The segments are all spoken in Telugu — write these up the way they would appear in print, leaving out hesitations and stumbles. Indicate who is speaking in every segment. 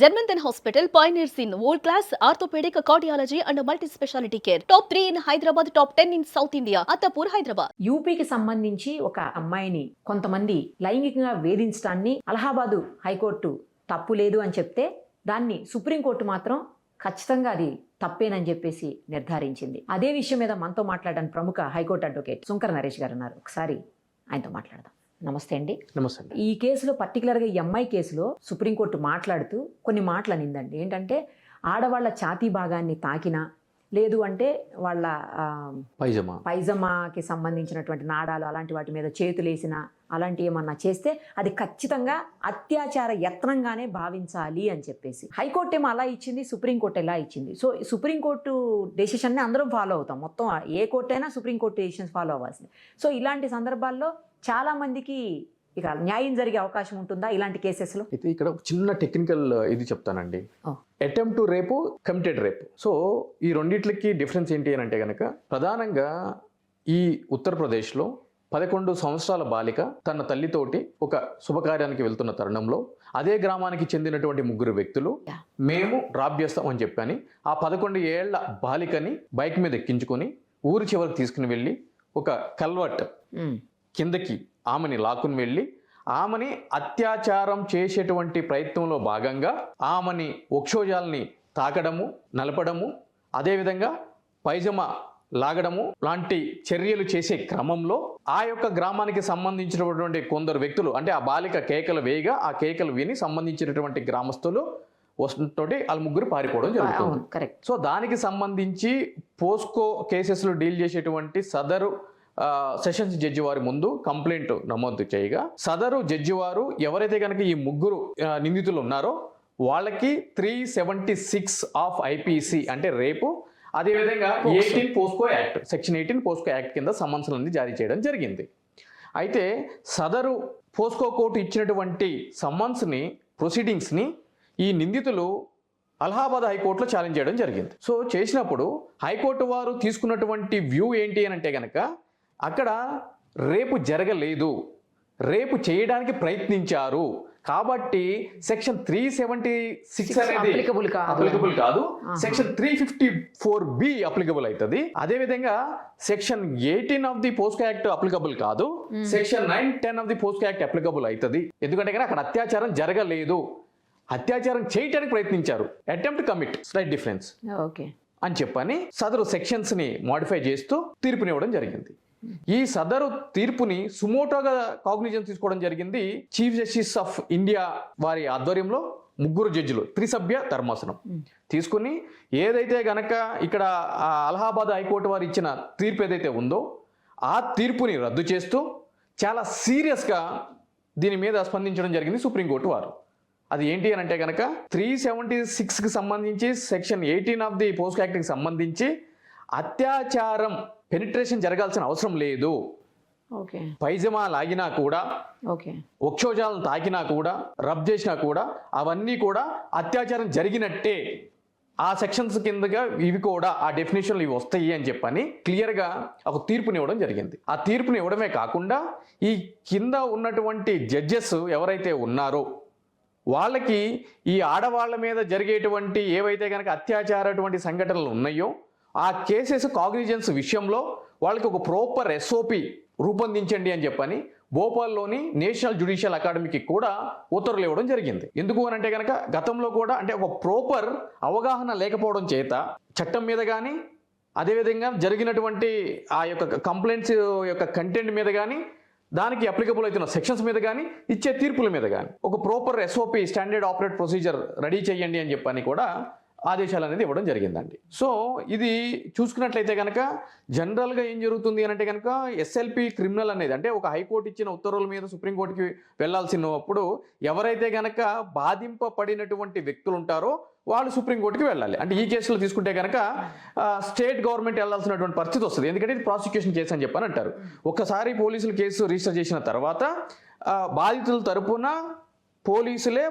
Speaker 1: Zanmanthan Hospital pioneers in world-class orthopedic, cardiology and multi-specialty care. Top 3 in Hyderabad, top 10 in South India. Attapur, Hyderabad.
Speaker 2: యూపీకి సంబంధించి ఒక అమ్మాయిని కొంతమంది లైంగికంగా వేధించడాన్ని అలహాబాదు హైకోర్టు తప్పు లేదు అని చెప్తే దాన్ని సుప్రీంకోర్టు మాత్రం ఖచ్చితంగా అది తప్పేనని చెప్పేసి నిర్ధారించింది. అదే విషయం మీద మనతో మాట్లాడడానికి ప్రముఖ హైకోర్టు అడ్వకేట్ సుంకర నరేష్ గారు ఉన్నారు. ఒకసారి ఆయనతో మాట్లాడదాం. నమస్తే అండి.
Speaker 3: నమస్తే అండి.
Speaker 2: ఈ కేసులో పర్టికులర్గా ఈ అమ్మాయి కేసులో సుప్రీంకోర్టు మాట్లాడుతూ కొన్ని మాటలు అనిందండి. ఏంటంటే ఆడవాళ్ళ ఛాతీ భాగాన్ని తాకినా లేదు అంటే వాళ్ళ పైజమాకి సంబంధించినటువంటి నాడాలు అలాంటి వాటి మీద చేతులేసిన అలాంటి ఏమన్నా చేస్తే అది ఖచ్చితంగా అత్యాచార యత్నంగానే భావించాలి అని చెప్పేసి హైకోర్టు ఏమో అలా ఇచ్చింది, సుప్రీంకోర్టు ఎలా ఇచ్చింది. సో సుప్రీంకోర్టు డెసిషన్ని అందరం ఫాలో అవుతాం. మొత్తం ఏ కోర్టు అయినా సుప్రీంకోర్టు డెసిషన్స్ ఫాలో అవ్వాల్సింది. సో ఇలాంటి సందర్భాల్లో చాలా మందికి ఇక న్యాయం జరిగే అవకాశం ఉంటుందా ఇలాంటి కేసెస్లో?
Speaker 3: అయితే ఇక్కడ చిన్న టెక్నికల్ ఇది చెప్తానండి. అటెంప్ట్ టు రేపు, కమిటెడ్ రేపు. సో ఈ రెండిట్లకి డిఫరెన్స్ ఏంటి అని అంటే కనుక ప్రధానంగా ఈ ఉత్తరప్రదేశ్లో 11 సంవత్సరాల బాలిక తన తల్లితోటి ఒక శుభకార్యానికి వెళ్తున్న తరుణంలో అదే గ్రామానికి చెందినటువంటి 3 వ్యక్తులు మేము డ్రాప్ చేస్తాం అని చెప్పని ఆ 11 ఏళ్ల బాలికని బైక్ మీద ఎక్కించుకొని ఊరి చివరికి తీసుకుని వెళ్ళి ఒక కల్వర్ట్ కిందకి ఆమెని లాక్కుని వెళ్ళి ఆమెని అత్యాచారం చేసేటువంటి ప్రయత్నంలో భాగంగా ఆమెని వక్షోజాలని తాకడము, నలపడము, అదేవిధంగా పైజమా లాగడము లాంటి చర్యలు చేసే క్రమంలో ఆ యొక్క గ్రామానికి సంబంధించినటువంటి కొందరు వ్యక్తులు, అంటే ఆ బాలిక కేకలు వేయగా ఆ కేకలు విని సంబంధించినటువంటి గ్రామస్తులు వస్తుంటే వాళ్ళ 3 పారిపోవడం జరుగుతుంది. సో దానికి సంబంధించి పోస్కో కేసెస్లో డీల్ చేసేటువంటి సదరు సెషన్స్ జడ్జి వారి ముందు కంప్లైంట్ నమోదు చేయగా సదరు జడ్జి వారు ఎవరైతే కనుక ఈ 3 నిందితులు ఉన్నారో వాళ్ళకి 376 ఆఫ్ ఐపీసీ అంటే రేపు, అదేవిధంగా 18 POCSO act, section 18 POCSO act కింద సమన్సులన్నీ జారీ చేయడం జరిగింది. అయితే సదరు పోస్కో కోర్టు ఇచ్చినటువంటి సమ్మన్స్ని, ప్రొసీడింగ్స్ని ఈ నిందితులు అలహాబాద్ హైకోర్టులో ఛాలెంజ్ చేయడం జరిగింది. సో చేసినప్పుడు హైకోర్టు వారు తీసుకున్నటువంటి వ్యూ ఏంటి అని అంటే కనుక అక్కడ రేపు జరగలేదు, రేపు చేయడానికి ప్రయత్నించారు కాబట్టి సెక్షన్ 376 అనేది అప్లికబుల్ కాదు, సెక్షన్ 354B అప్లికబుల్ అవుతుంది. అదేవిధంగా section 18 of the POCSO act applicable కాదు, section 9, 10 of the POCSO act applicable అవుతుంది. ఎందుకంటే అక్కడ అత్యాచారం జరగలేదు, అత్యాచారం చేయడానికి ప్రయత్నించారు, అటెంప్ట్ కమిట్, స్లైట్ డిఫరెన్స్ అని చెప్పని సదరు సెక్షన్స్ ని మోడిఫై చేస్తూ తీర్పునివ్వడం జరిగింది. ఈ సదరు తీర్పుని సుమోటోగా కాగ్నిజెన్స్ తీసుకోవడం జరిగింది చీఫ్ జస్టిస్ ఆఫ్ ఇండియా వారి ఆధ్వర్యంలో 3 జడ్జిలు త్రిసభ్య ధర్మాసనం తీసుకుని ఏదైతే గనక ఇక్కడ అలహాబాద్ హైకోర్టు వారు ఇచ్చిన తీర్పు ఏదైతే ఉందో ఆ తీర్పుని రద్దు చేస్తూ చాలా సీరియస్గా దీని మీద స్పందించడం జరిగింది సుప్రీంకోర్టు వారు. అది ఏంటి అని అంటే కనుక 376కి సంబంధించి సెక్షన్ 18 ఆఫ్ ది పోస్కో యాక్ట్కి సంబంధించి అత్యాచారం పెనిట్రేషన్ జరగాల్సిన అవసరం లేదు, పైజమా లాగినా కూడా, వక్షోజాలను తాకినా కూడా, రబ్ చేసినా కూడా అవన్నీ కూడా అత్యాచారం జరిగినట్టే, ఆ సెక్షన్స్ కిందగా ఇవి కూడా ఆ డెఫినేషన్లు ఇవి వస్తాయి అని చెప్పని క్లియర్గా ఒక తీర్పునివ్వడం జరిగింది. ఆ తీర్పుని ఇవ్వడమే కాకుండా ఈ కింద ఉన్నటువంటి జడ్జెస్ ఎవరైతే ఉన్నారో వాళ్ళకి ఈ ఆడవాళ్ళ మీద జరిగేటువంటి ఏవైతే కనుక అత్యాచారటువంటి సంఘటనలు ఉన్నాయో ఆ కేసెస్ కాగ్నిజెన్స్ విషయంలో వాళ్ళకి ఒక ప్రాపర్ ఎస్ఓపి రూపొందించండి అని చెప్పని భోపాల్లోని నేషనల్ జ్యుడిషియల్ అకాడమీకి కూడా ఉత్తర్వులు ఇవ్వడం జరిగింది. ఎందుకు అని అంటే కనుక గతంలో కూడా అంటే ఒక ప్రాపర్ అవగాహన లేకపోవడం చేత చట్టం మీద కానీ, అదేవిధంగా జరిగినటువంటి ఆ యొక్క కంప్లైంట్స్ యొక్క కంటెంట్ మీద కానీ, దానికి అప్లికబుల్ అవుతున్న సెక్షన్స్ మీద కానీ, ఇచ్చే తీర్పుల మీద కానీ ఒక proper SOP, standard operate procedure ready చేయండి అని చెప్పని కూడా ఆదేశాలు అనేది ఇవ్వడం జరిగిందండి. సో ఇది చూసుకున్నట్లయితే కనుక జనరల్గా ఏం జరుగుతుంది అని అంటే కనుక ఎస్ఎల్పి క్రిమినల్ అనేది అంటే ఒక హైకోర్టు ఇచ్చిన ఉత్తర్వుల మీద సుప్రీంకోర్టుకి వెళ్లాల్సినప్పుడు ఎవరైతే కనుక బాధింపబడినటువంటి వ్యక్తులు ఉంటారో వాళ్ళు సుప్రీంకోర్టుకి వెళ్ళాలి. అంటే ఈ కేసులో తీసుకుంటే కనుక స్టేట్ గవర్నమెంట్ వెళ్లాల్సినటువంటి పరిస్థితి వస్తుంది. ఎందుకంటే ఇది ప్రాసిక్యూషన్ కేసు అని చెప్పని అంటారు. ఒక్కసారి పోలీసులు కేసు రిజిస్టర్ చేసిన తర్వాత బాధితుల తరపున పోలీసులే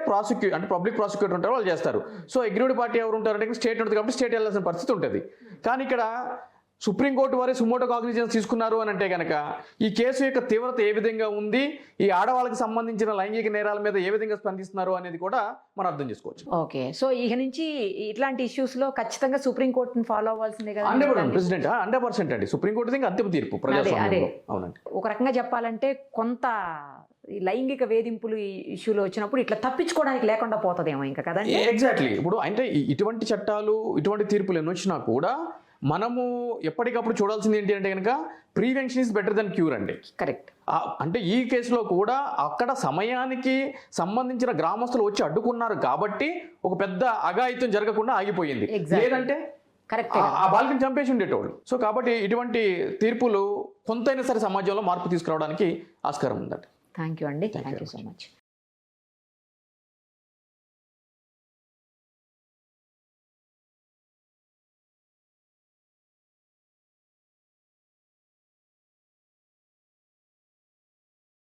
Speaker 3: అంటే పబ్లిక్ ప్రాసిక్యూటర్ ఉంటారు, వాళ్ళు చేస్తారు. సో అగ్రీవ్డ్ పార్టీ ఎవరు ఉంటారంటే స్టేట్ ఉంటుంది కాబట్టి స్టేట్ వెళ్ళాల్సిన పరిస్థితి ఉంటుంది. కానీ ఇక్కడ సుప్రీంకోర్టు వారే సుమోటో కాగ్నిజెన్స్ తీసుకున్నారు అని అంటే కనుక ఈ కేసు యొక్క తీవ్రత ఏ విధంగా ఉంది, ఈ ఆడవాళ్ళకి సంబంధించిన లైంగిక నేరాల మీద ఏ విధంగా స్పందిస్తున్నారు అనేది కూడా మనం అర్థం చేసుకోవచ్చు.
Speaker 2: ఓకే, సో ఇక నుంచి ఇట్లాంటి ఇష్యూస్ లో ఖచ్చితంగా సుప్రీంకోర్టుని ఫాలో అవ్వాల్సిందే కదా
Speaker 3: 100% ప్రెసిడెంట్ 100% అండి. సుప్రీంకోర్టు ఇంకా అంతిమ తీర్పు ప్రజాస్వామ్యంలో. అవునండి.
Speaker 2: ఒక రకంగా చెప్పాలంటే కొంత ఈ లైంగిక వేధింపులు ఈ ఇష్యూలో వచ్చినప్పుడు ఇట్లా తప్పించుకోవడానికి లేకుండా పోతుందేమో ఇంకా కదండి.
Speaker 3: ఎగ్జాక్ట్లీ. ఇప్పుడు అంటే ఇటువంటి చట్టాలు, ఇటువంటి తీర్పులు ఎన్ని వచ్చినా కూడా మనము ఎప్పటికప్పుడు చూడాల్సింది ఏంటి అంటే కనుక prevention is better than cure అండి.
Speaker 2: కరెక్ట్.
Speaker 3: అంటే ఈ కేసులో కూడా అక్కడ సమయానికి సంబంధించిన గ్రామస్తులు వచ్చి అడ్డుకున్నారు కాబట్టి ఒక పెద్ద అఘాయిత్యం జరగకుండా ఆగిపోయింది. లేదంటే
Speaker 2: కరెక్ట్,
Speaker 3: ఆ బాలికని చంపేసి ఉండేటోళ్ళు. సో కాబట్టి ఇటువంటి తీర్పులు కొంతైనా సరే సమాజంలో మార్పు తీసుకురావడానికి ఆస్కారం ఉందండి.
Speaker 2: థ్యాంక్ యూ అండి. Thank you so much.